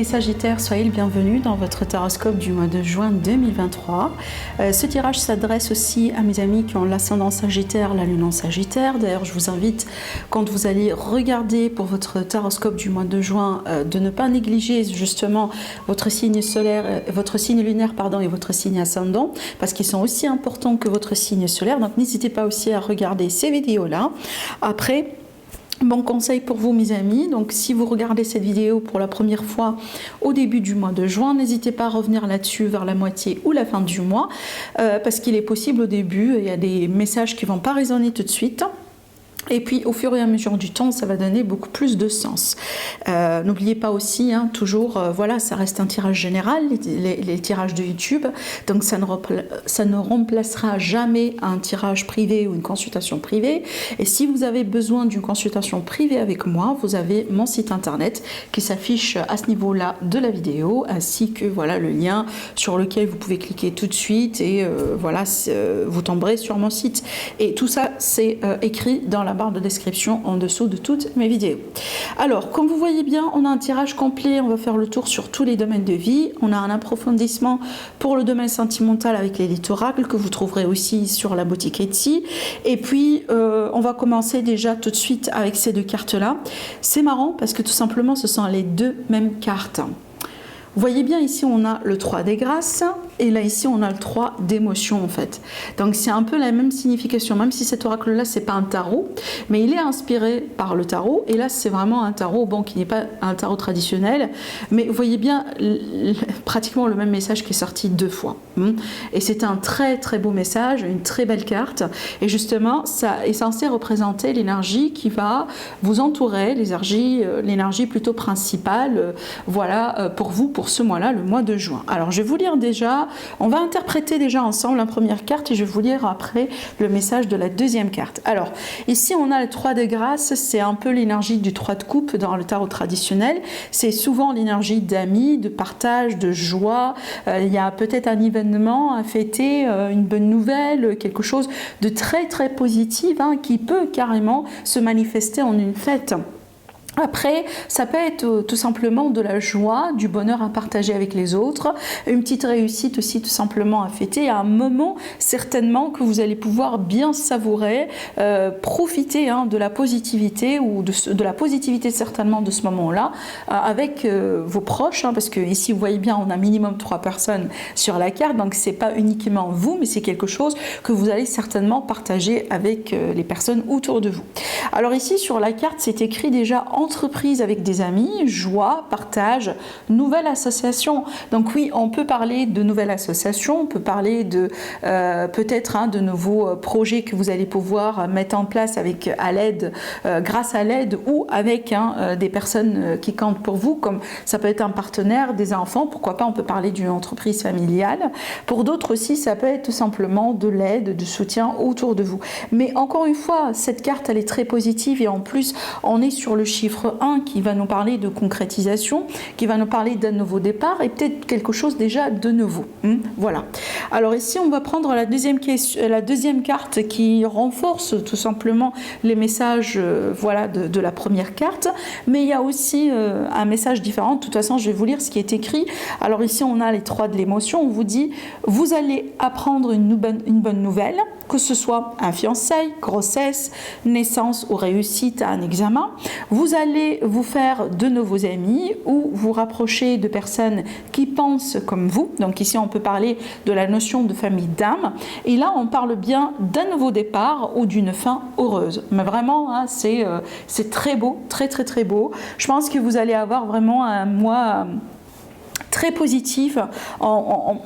Sagittaires, soyez le bienvenu dans votre taroscope du mois de juin 2023. Ce tirage s'adresse aussi à mes amis qui ont l'ascendant Sagittaire, la lune en Sagittaire. D'ailleurs, je vous invite, quand vous allez regarder pour votre taroscope du mois de juin, de ne pas négliger justement votre signe solaire, votre signe lunaire, pardon, et votre signe ascendant, parce qu'ils sont aussi importants que votre signe solaire. Donc, n'hésitez pas aussi à regarder ces vidéos-là. Après, bon conseil pour vous mes amis, donc si vous regardez cette vidéo pour la première fois au début du mois de juin, n'hésitez pas à revenir là-dessus vers la moitié ou la fin du mois, parce qu'il est possible au début, il y a des messages qui ne vont pas résonner tout de suite. Et puis au fur et à mesure du temps, ça va donner beaucoup plus de sens. N'oubliez pas aussi, toujours, voilà, ça reste un tirage général, les tirages de YouTube, donc ça ne remplacera jamais un tirage privé ou une consultation privée. Et si vous avez besoin d'une consultation privée avec moi, vous avez mon site internet qui s'affiche à ce niveau-là de la vidéo, ainsi que voilà le lien sur lequel vous pouvez cliquer tout de suite et voilà, vous tomberez sur mon site. Et tout ça, c'est écrit dans la barre de description en dessous de toutes mes vidéos. Alors, comme vous voyez bien, on a un tirage complet, on va faire le tour sur tous les domaines de vie. On a un approfondissement pour le domaine sentimental avec les littoracles que vous trouverez aussi sur la boutique Etsy. Et puis, on va commencer déjà tout de suite avec ces deux cartes-là. C'est marrant parce que tout simplement, ce sont les deux mêmes cartes. Vous voyez bien, ici on a le 3 des grâces et là ici on a le 3 d'émotions en fait. Donc c'est un peu la même signification, même si cet oracle là c'est pas un tarot, mais il est inspiré par le tarot. Et là c'est vraiment un tarot, bon, qui n'est pas un tarot traditionnel, mais vous voyez bien pratiquement le même message qui est sorti deux fois. Et c'est un très très beau message, une très belle carte. Et justement ça est censé représenter l'énergie qui va vous entourer, l'énergie plutôt principale, voilà, pour vous, pour ce mois-là, le mois de juin. Alors, je vais vous lire déjà, on va interpréter déjà ensemble la première carte et je vais vous lire après le message de la deuxième carte. Alors, ici, on a le 3 de grâce, c'est un peu l'énergie du 3 de coupe dans le tarot traditionnel. C'est souvent l'énergie d'amis, de partage, de joie. Il y a peut-être un événement à fêter, une bonne nouvelle, quelque chose de très, très positif qui peut carrément se manifester en une fête. Après, ça peut être tout simplement de la joie, du bonheur à partager avec les autres, une petite réussite aussi tout simplement à fêter, un moment certainement que vous allez pouvoir bien savourer, profiter de la positivité ou de la positivité certainement de ce moment-là avec vos proches, parce que ici vous voyez bien on a minimum 3 personnes sur la carte, donc c'est pas uniquement vous, mais c'est quelque chose que vous allez certainement partager avec les personnes autour de vous. Alors ici sur la carte c'est écrit déjà entreprise avec des amis, joie, partage, nouvelle association. Donc oui, on peut parler de nouvelle association, on peut parler de peut-être de nouveaux projets que vous allez pouvoir mettre en place avec grâce à l'aide ou avec des personnes qui comptent pour vous, comme ça peut être un partenaire, des enfants, pourquoi pas, on peut parler d'une entreprise familiale. Pour d'autres aussi, ça peut être tout simplement de l'aide, du soutien autour de vous. Mais encore une fois, cette carte, elle est très positive et en plus, on est sur le chiffre 1 qui va nous parler de concrétisation, qui va nous parler d'un nouveau départ et peut-être quelque chose déjà de nouveau. Voilà. Alors ici, on va prendre la deuxième carte qui renforce tout simplement les messages voilà, de la première carte. Mais il y a aussi un message différent. De toute façon, je vais vous lire ce qui est écrit. Alors ici, on a les 3 de l'émotion. On vous dit, vous allez apprendre une bonne nouvelle, que ce soit un fiançailles, grossesse, naissance ou réussite à un examen. Vous allez vous faire de nouveaux amis ou vous rapprocher de personnes qui pensent comme vous. Donc ici, on peut parler de la notion de famille d'âme. Et là, on parle bien d'un nouveau départ ou d'une fin heureuse. Mais vraiment, c'est très beau, très très très beau. Je pense que vous allez avoir vraiment un mois très positif,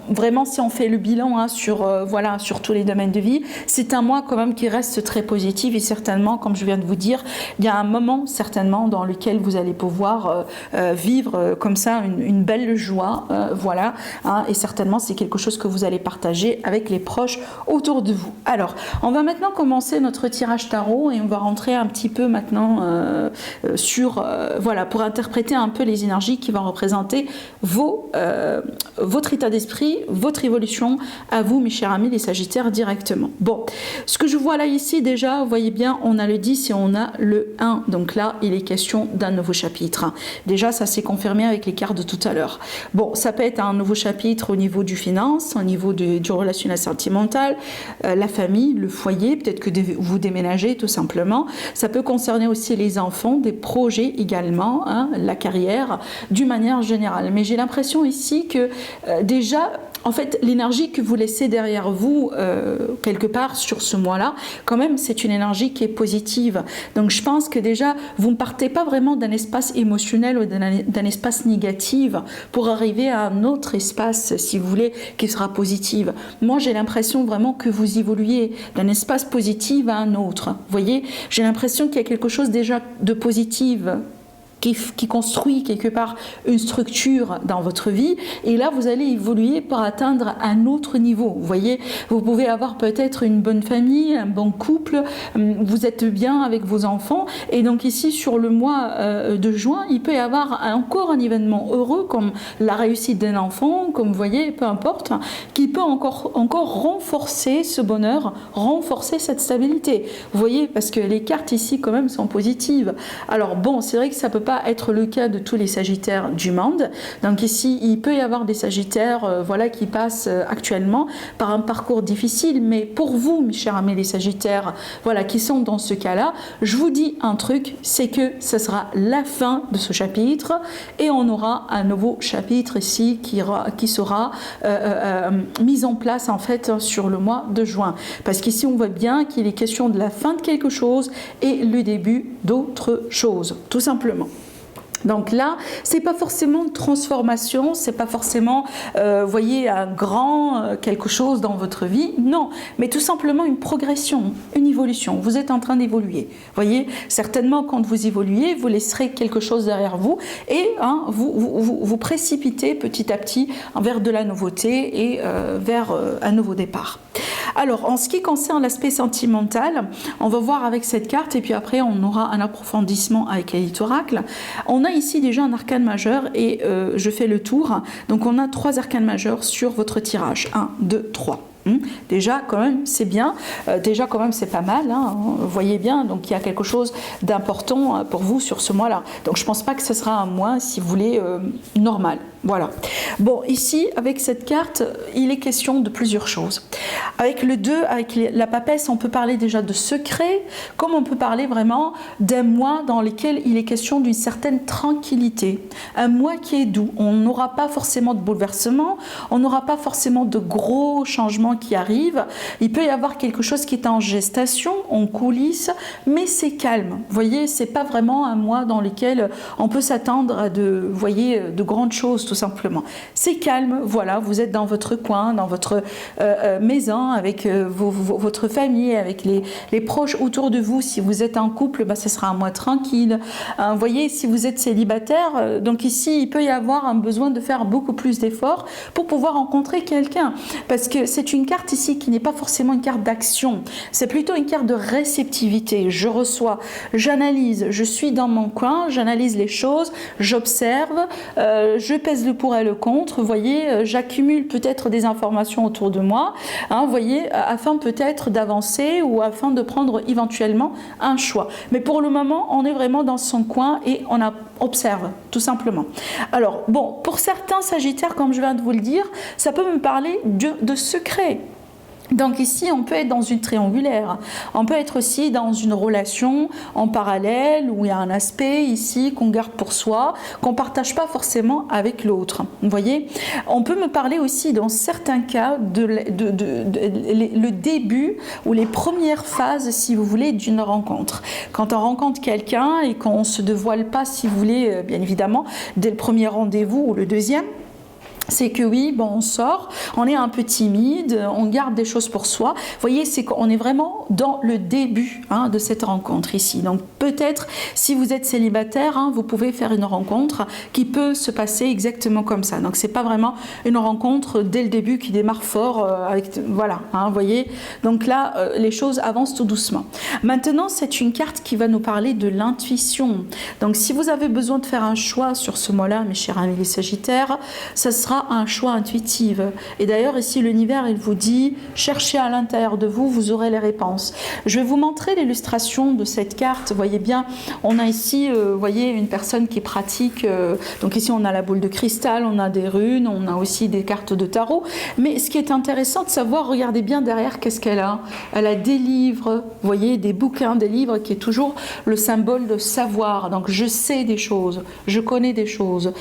vraiment si on fait le bilan sur tous les domaines de vie, c'est un mois quand même qui reste très positif et certainement, comme je viens de vous dire, il y a un moment certainement dans lequel vous allez pouvoir vivre comme ça une belle joie, voilà, et certainement c'est quelque chose que vous allez partager avec les proches autour de vous. Alors, on va maintenant commencer notre tirage tarot et on va rentrer un petit peu maintenant voilà, pour interpréter un peu les énergies qui vont représenter vos votre état d'esprit, votre évolution à vous, mes chers amis, les Sagittaires, directement. Bon, ce que je vois là ici, déjà, vous voyez bien, on a le 10 et on a le 1. Donc là, il est question d'un nouveau chapitre. Déjà, ça s'est confirmé avec les cartes de tout à l'heure. Bon, ça peut être un nouveau chapitre au niveau du finance, au niveau du relationnel sentimental, la famille, le foyer, peut-être que vous déménagez tout simplement. Ça peut concerner aussi les enfants, des projets également, hein, la carrière, d'une manière générale. Mais j'ai l'impression ici que déjà, en fait, l'énergie que vous laissez derrière vous, quelque part sur ce mois-là, quand même, c'est une énergie qui est positive. Donc, je pense que déjà, vous ne partez pas vraiment d'un espace émotionnel ou d'un espace négatif pour arriver à un autre espace, si vous voulez, qui sera positif. Moi, j'ai l'impression vraiment que vous évoluez d'un espace positif à un autre. Vous voyez, j'ai l'impression qu'il y a quelque chose déjà de positif qui construit quelque part une structure dans votre vie, et là vous allez évoluer pour atteindre un autre niveau. Vous voyez, vous pouvez avoir peut-être une bonne famille, un bon couple, vous êtes bien avec vos enfants, et donc ici sur le mois de juin, il peut y avoir encore un événement heureux comme la réussite d'un enfant, comme vous voyez, peu importe, qui peut encore renforcer ce bonheur, renforcer cette stabilité. Vous voyez, parce que les cartes ici quand même sont positives. Alors bon, c'est vrai que ça peut pas être le cas de tous les Sagittaires du monde. Donc ici, il peut y avoir des Sagittaires voilà, qui passent actuellement par un parcours difficile, mais pour vous, mes chers amis les Sagittaires, voilà, qui sont dans ce cas-là, je vous dis un truc, c'est que ce sera la fin de ce chapitre et on aura un nouveau chapitre ici qui sera mis en place en fait sur le mois de juin. Parce qu'ici, on voit bien qu'il est question de la fin de quelque chose et le début d'autre chose, tout simplement. Donc là, c'est pas forcément une transformation, c'est pas forcément, voyez, un grand quelque chose dans votre vie, non, mais tout simplement une progression, une évolution. Vous êtes en train d'évoluer. Voyez, certainement quand vous évoluez, vous laisserez quelque chose derrière vous et hein, vous précipitez petit à petit vers de la nouveauté et vers un nouveau départ. Alors, en ce qui concerne l'aspect sentimental, on va voir avec cette carte et puis après on aura un approfondissement avec l'élite oracle. On a ici déjà un arcane majeur et je fais le tour. Donc on a 3 arcanes majeurs sur votre tirage. 1, 2, 3. Déjà quand même c'est bien, déjà quand même c'est pas mal, hein, vous voyez bien, donc il y a quelque chose d'important pour vous sur ce mois-là. Donc je pense pas que ce sera un mois, si vous voulez, normal. Voilà. Bon, ici, avec cette carte, il est question de plusieurs choses. Avec le 2, avec la papesse, on peut parler déjà de secret, comme on peut parler vraiment d'un mois dans lequel il est question d'une certaine tranquillité. Un mois qui est doux. On n'aura pas forcément de bouleversement, on n'aura pas forcément de gros changements qui arrivent. Il peut y avoir quelque chose qui est en gestation, en coulisses, mais c'est calme. Vous voyez, c'est pas vraiment un mois dans lequel on peut s'attendre à de grandes choses, tout simplement. C'est calme, voilà, vous êtes dans votre coin, dans votre maison, avec votre famille, avec les proches autour de vous. Si vous êtes en couple, ce sera un mois tranquille. Vous voyez, si vous êtes célibataire, donc ici, il peut y avoir un besoin de faire beaucoup plus d'efforts pour pouvoir rencontrer quelqu'un. Parce que c'est une carte ici qui n'est pas forcément une carte d'action, c'est plutôt une carte de réceptivité. Je reçois, j'analyse, je suis dans mon coin, j'analyse les choses, j'observe, je pèse le pour et le contre, vous voyez, j'accumule peut-être des informations autour de moi, hein, vous voyez, afin peut-être d'avancer ou afin de prendre éventuellement un choix. Mais pour le moment, on est vraiment dans son coin et on observe, tout simplement. Alors, bon, pour certains Sagittaires, comme je viens de vous le dire, ça peut me parler de secret. Donc ici, on peut être dans une triangulaire, on peut être aussi dans une relation en parallèle où il y a un aspect ici qu'on garde pour soi, qu'on ne partage pas forcément avec l'autre. Vous voyez, on peut me parler aussi dans certains cas le début ou les premières phases, si vous voulez, d'une rencontre. Quand on rencontre quelqu'un et qu'on ne se dévoile pas, si vous voulez, bien évidemment, dès le premier rendez-vous ou le deuxième, c'est que oui, bon, on sort, on est un peu timide, on garde des choses pour soi. Vous voyez, c'est qu'on est vraiment dans le début de cette rencontre ici. Donc peut-être, si vous êtes célibataire, vous pouvez faire une rencontre qui peut se passer exactement comme ça. Donc c'est pas vraiment une rencontre dès le début qui démarre fort, voilà, vous voyez. Donc là, les choses avancent tout doucement. Maintenant, c'est une carte qui va nous parler de l'intuition. Donc si vous avez besoin de faire un choix sur ce mois-là, mes chers amis les Sagittaires, ça sera un choix intuitif. Et d'ailleurs ici l'univers il vous dit cherchez à l'intérieur de vous, vous aurez les réponses. Je vais vous montrer l'illustration de cette carte. Vous voyez bien, on a ici voyez une personne qui pratique, donc ici on a la boule de cristal, on a des runes, on a aussi des cartes de tarot. Mais ce qui est intéressant de savoir, regardez bien derrière qu'est-ce qu'elle a. Elle a des livres, vous voyez, des bouquins, des livres qui est toujours le symbole de savoir. Donc je sais des choses, je connais des choses,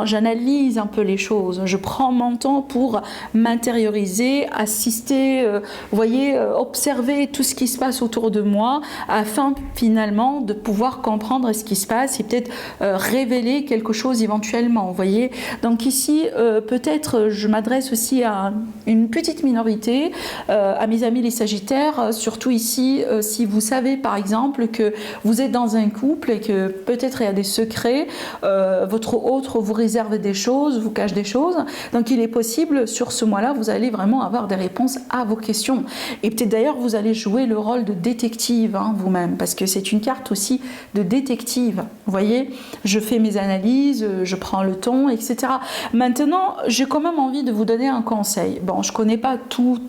j'analyse un peu les choses. Je prends mon temps pour m'intérioriser, assister, vous voyez, observer tout ce qui se passe autour de moi afin finalement de pouvoir comprendre ce qui se passe et peut-être révéler quelque chose éventuellement, vous voyez. Donc ici, peut-être je m'adresse aussi à une petite minorité, à mes amis les Sagittaires, surtout ici, si vous savez par exemple que vous êtes dans un couple et que peut-être il y a des secrets, votre autre vous réserve des choses, vous cache des choses. Donc il est possible sur ce mois-là, vous allez vraiment avoir des réponses à vos questions. Et peut-être d'ailleurs vous allez jouer le rôle de détective vous-même, parce que c'est une carte aussi de détective. Vous voyez, je fais mes analyses, je prends le ton, etc. Maintenant, j'ai quand même envie de vous donner un conseil. Bon, je ne connais pas tout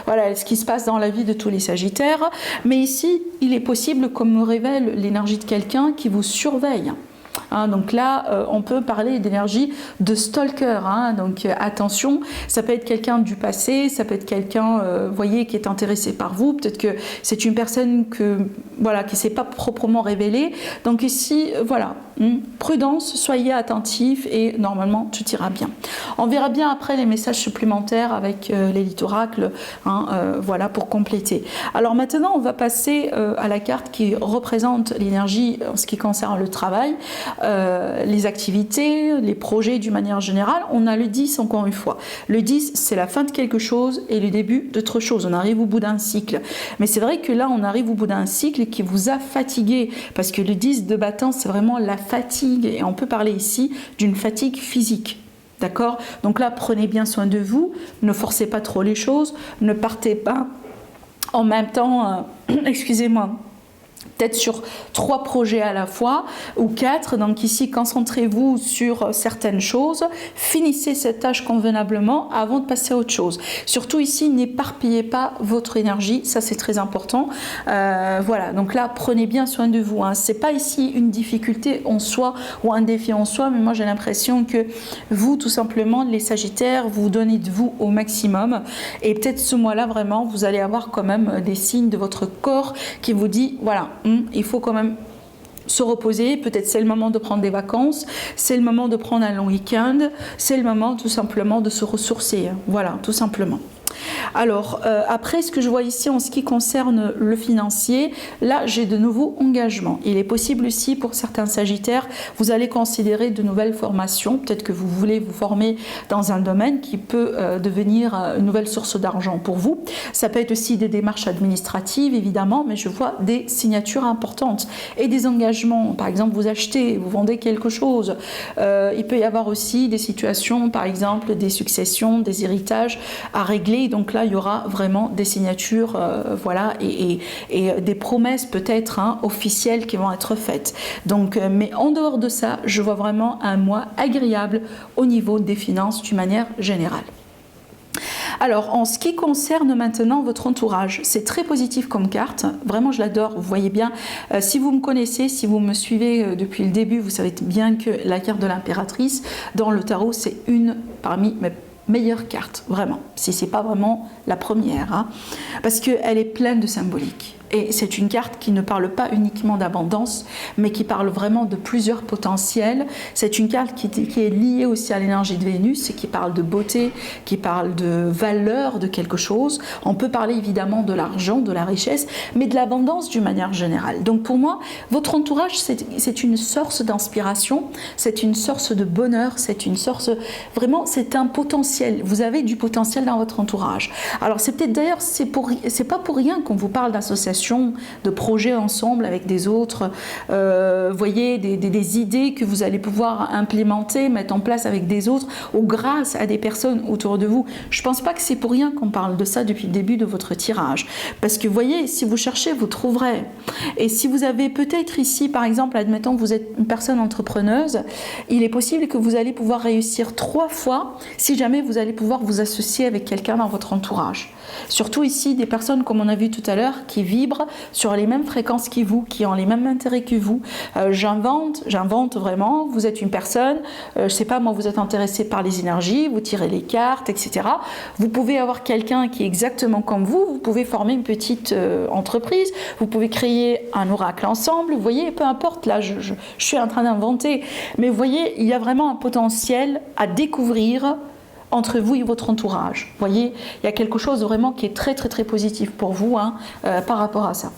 voilà, ce qui se passe dans la vie de tous les Sagittaires, mais ici, il est possible qu'on me révèle l'énergie de quelqu'un qui vous surveille. Donc là, on peut parler d'énergie de stalker. Donc attention, ça peut être quelqu'un du passé, ça peut être quelqu'un, voyez, qui est intéressé par vous. Peut-être que c'est une personne voilà, qui ne s'est pas proprement révélée. Donc ici, voilà, prudence, soyez attentifs et normalement tout ira bien. On verra bien après les messages supplémentaires avec l'élite oracle, voilà, pour compléter. Alors maintenant, on va passer à la carte qui représente l'énergie en ce qui concerne le travail. Les activités, les projets d'une manière générale. On a le 10 encore une fois. Le 10, c'est la fin de quelque chose et le début d'autre chose. On arrive au bout d'un cycle. Mais c'est vrai que là, on arrive au bout d'un cycle qui vous a fatigué. Parce que le 10 de bâton, c'est vraiment la fatigue. Et on peut parler ici d'une fatigue physique. D'accord? Donc là, prenez bien soin de vous. Ne forcez pas trop les choses. Ne partez pas en même temps, excusez-moi, peut-être sur 3 projets à la fois ou 4. Donc ici, concentrez-vous sur certaines choses, finissez cette tâche convenablement avant de passer à autre chose. Surtout ici, n'éparpillez pas votre énergie, ça c'est très important. Voilà, donc là, prenez bien soin de vous. C'est pas ici une difficulté en soi ou un défi en soi, mais moi j'ai l'impression que vous, tout simplement, les Sagittaires, vous donnez de vous au maximum. Et peut-être ce mois-là, vraiment, vous allez avoir quand même des signes de votre corps qui vous dit, voilà, il faut quand même se reposer, peut-être c'est le moment de prendre des vacances, c'est le moment de prendre un long week-end, c'est le moment tout simplement de se ressourcer, voilà, tout simplement. Alors, après, ce que je vois ici en ce qui concerne le financier, là, j'ai de nouveaux engagements. Il est possible aussi, pour certains Sagittaires, vous allez considérer de nouvelles formations. Peut-être que vous voulez vous former dans un domaine qui peut devenir une nouvelle source d'argent pour vous. Ça peut être aussi des démarches administratives, évidemment, mais je vois des signatures importantes et des engagements. Par exemple, vous achetez, vous vendez quelque chose. Il peut y avoir aussi des situations, par exemple, des successions, des héritages à régler. Donc là, il y aura vraiment des signatures, voilà, et des promesses peut-être officielles qui vont être faites. Donc, mais en dehors de ça, je vois vraiment un mois agréable au niveau des finances d'une manière générale. Alors, en ce qui concerne maintenant votre entourage, c'est très positif comme carte. Vraiment, je l'adore. Vous voyez bien, si vous me connaissez, si vous me suivez depuis le début, vous savez bien que la carte de l'impératrice, dans le tarot, c'est une parmi mes meilleure carte, vraiment, si ce n'est pas vraiment la première, hein, parce qu'elle est pleine de symbolique. Et c'est une carte qui ne parle pas uniquement d'abondance, mais qui parle vraiment de plusieurs potentiels. C'est une carte qui est liée aussi à l'énergie de Vénus et qui parle de beauté, qui parle de valeur de quelque chose. On peut parler évidemment de l'argent, de la richesse, mais de l'abondance d'une manière générale. Donc pour moi, votre entourage, c'est une source d'inspiration, c'est une source de bonheur, c'est une source... Vraiment, c'est un potentiel. Vous avez du potentiel dans votre entourage. Alors c'est peut-être d'ailleurs, c'est pas pour rien qu'on vous parle d'association, de projets ensemble avec des autres, voyez, des idées que vous allez pouvoir implémenter, mettre en place avec des autres ou grâce à des personnes autour de vous. Je ne pense pas que c'est pour rien qu'on parle de ça depuis le début de votre tirage. Parce que, voyez, si vous cherchez, vous trouverez. Et si vous avez peut-être ici, par exemple, admettons que vous êtes une personne entrepreneuse, il est possible que vous allez pouvoir réussir 3 fois si jamais vous allez pouvoir vous associer avec quelqu'un dans votre entourage. Surtout ici, des personnes, comme on a vu tout à l'heure, qui vibrent sur les mêmes fréquences que vous, qui ont les mêmes intérêts que vous. J'invente vraiment, vous êtes une personne, je ne sais pas, moi, vous êtes intéressé par les énergies, vous tirez les cartes, etc. Vous pouvez avoir quelqu'un qui est exactement comme vous pouvez former une petite entreprise, vous pouvez créer un oracle ensemble, vous voyez, peu importe, là, je suis en train d'inventer, mais vous voyez, il y a vraiment un potentiel à découvrir entre vous et votre entourage. Vous voyez, il y a quelque chose vraiment qui est très très très positif pour vous, hein, par rapport à ça.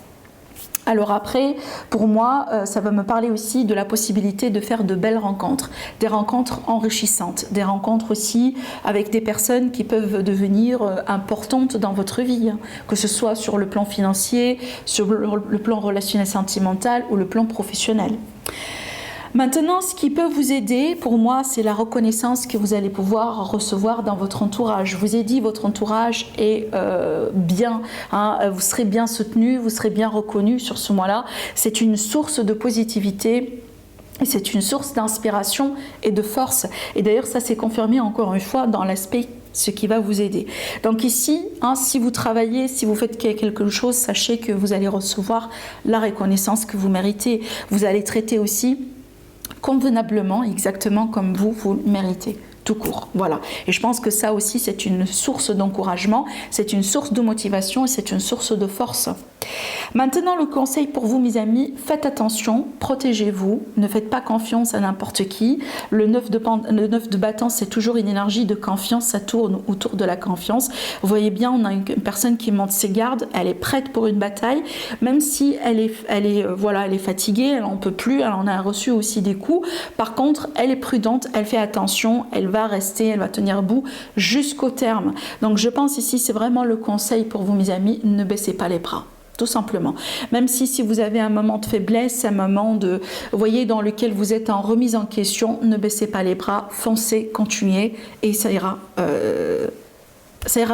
Alors après, pour moi, ça va me parler aussi de la possibilité de faire de belles rencontres, des rencontres enrichissantes, des rencontres aussi avec des personnes qui peuvent devenir importantes dans votre vie, hein, que ce soit sur le plan financier, sur le plan relationnel sentimental ou le plan professionnel. Maintenant, ce qui peut vous aider, pour moi, c'est la reconnaissance que vous allez pouvoir recevoir dans votre entourage. Je vous ai dit, votre entourage est bien, hein, vous serez bien soutenu, vous serez bien reconnu sur ce mois-là. C'est une source de positivité. Et c'est une source d'inspiration et de force. Et d'ailleurs, ça s'est confirmé encore une fois dans l'aspect ce qui va vous aider. Donc ici, hein, si vous travaillez, si vous faites quelque chose, sachez que vous allez recevoir la reconnaissance que vous méritez. Vous allez traiter aussi convenablement, exactement comme vous le méritez, tout court. Voilà. Et je pense que ça aussi, c'est une source d'encouragement, c'est une source de motivation et c'est une source de force. Maintenant, le conseil pour vous, mes amis, faites attention, protégez-vous, ne faites pas confiance à n'importe qui. Le 9 de bâton, c'est toujours une énergie de confiance, ça tourne autour de la confiance. Vous voyez bien, on a une personne qui monte ses gardes, elle est prête pour une bataille, même si elle est fatiguée, elle n'en peut plus, elle en a reçu aussi des coups. Par contre, elle est prudente, elle fait attention, elle va rester, elle va tenir bout jusqu'au terme. Donc je pense ici, c'est vraiment le conseil pour vous, mes amis, ne baissez pas les bras. Tout simplement. Même si vous avez un moment de faiblesse, un moment de, vous voyez, dans lequel vous êtes en remise en question, ne baissez pas les bras, foncez, continuez et ça ira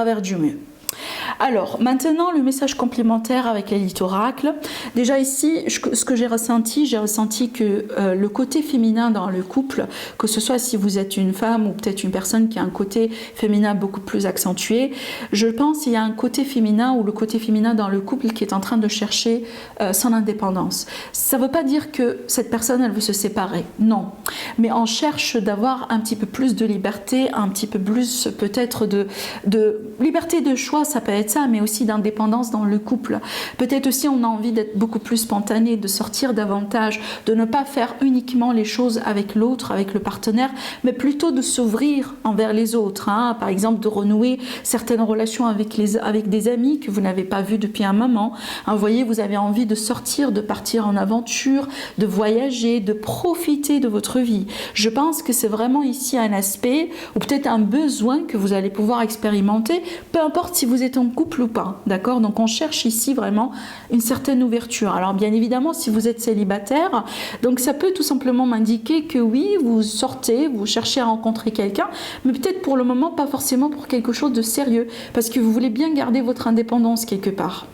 vers du mieux. Alors, maintenant, le message complémentaire avec l'élite oracle. Déjà ici, ce que j'ai ressenti que le côté féminin dans le couple, que ce soit si vous êtes une femme ou peut-être une personne qui a un côté féminin beaucoup plus accentué, je pense qu'il y a un côté féminin ou le côté féminin dans le couple qui est en train de chercher son indépendance. Ça ne veut pas dire que cette personne, elle veut se séparer, non. Mais on cherche d'avoir un petit peu plus de liberté, un petit peu plus peut-être de liberté de choix, ça peut être ça, mais aussi d'indépendance dans le couple. Peut-être aussi on a envie d'être beaucoup plus spontané, de sortir davantage, de ne pas faire uniquement les choses avec l'autre, avec le partenaire, mais plutôt de s'ouvrir envers les autres. Hein. Par exemple, de renouer certaines relations avec des amis que vous n'avez pas vus depuis un moment. Hein, vous voyez, vous avez envie de sortir, de partir en aventure, de voyager, de profiter de votre vie. Je pense que c'est vraiment ici un aspect, ou peut-être un besoin que vous allez pouvoir expérimenter, peu importe si vous êtes en couple ou pas, d'accord? Donc on cherche ici vraiment une certaine ouverture. Alors bien évidemment, si vous êtes célibataire, donc ça peut tout simplement m'indiquer que oui, vous sortez, vous cherchez à rencontrer quelqu'un, mais peut-être pour le moment pas forcément pour quelque chose de sérieux, parce que vous voulez bien garder votre indépendance quelque part.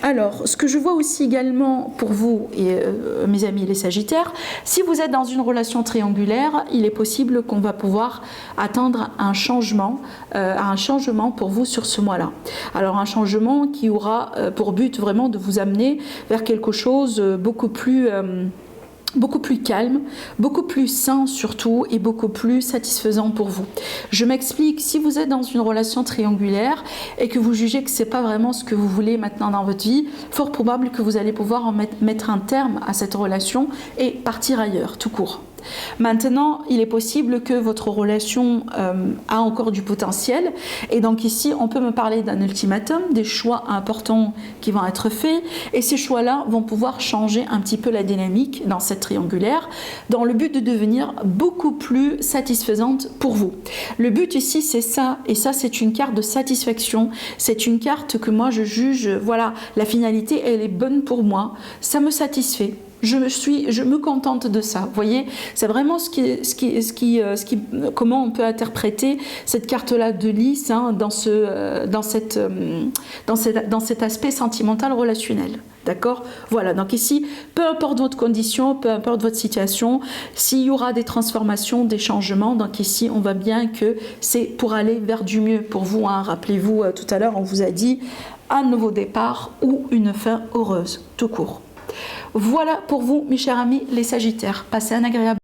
Alors, ce que je vois aussi également pour vous, et mes amis les Sagittaires, si vous êtes dans une relation triangulaire, il est possible qu'on va pouvoir attendre un changement pour vous sur ce mois-là. Alors, un changement qui aura pour but vraiment de vous amener vers quelque chose beaucoup plus beaucoup plus calme, beaucoup plus sain surtout et beaucoup plus satisfaisant pour vous. Je m'explique, si vous êtes dans une relation triangulaire et que vous jugez que c'est pas vraiment ce que vous voulez maintenant dans votre vie, fort probable que vous allez pouvoir mettre un terme à cette relation et partir ailleurs, tout court. Maintenant, il est possible que votre relation a encore du potentiel et donc ici, on peut me parler d'un ultimatum, des choix importants qui vont être faits et ces choix-là vont pouvoir changer un petit peu la dynamique dans cette triangulaire dans le but de devenir beaucoup plus satisfaisante pour vous. Le but ici, c'est ça et ça, c'est une carte de satisfaction. C'est une carte que moi, je juge, voilà, la finalité, elle est bonne pour moi, ça me satisfait. Je me contente de ça. Vous voyez, c'est vraiment comment on peut interpréter cette carte-là de Lys hein, dans cet aspect sentimental relationnel. D'accord? Voilà, donc ici, peu importe votre condition, peu importe votre situation, s'il y aura des transformations, des changements, donc ici, on voit bien que c'est pour aller vers du mieux pour vous. Hein. Rappelez-vous, tout à l'heure, on vous a dit un nouveau départ ou une fin heureuse, tout court. Voilà pour vous, mes chers amis, les Sagittaires. Passez un agréable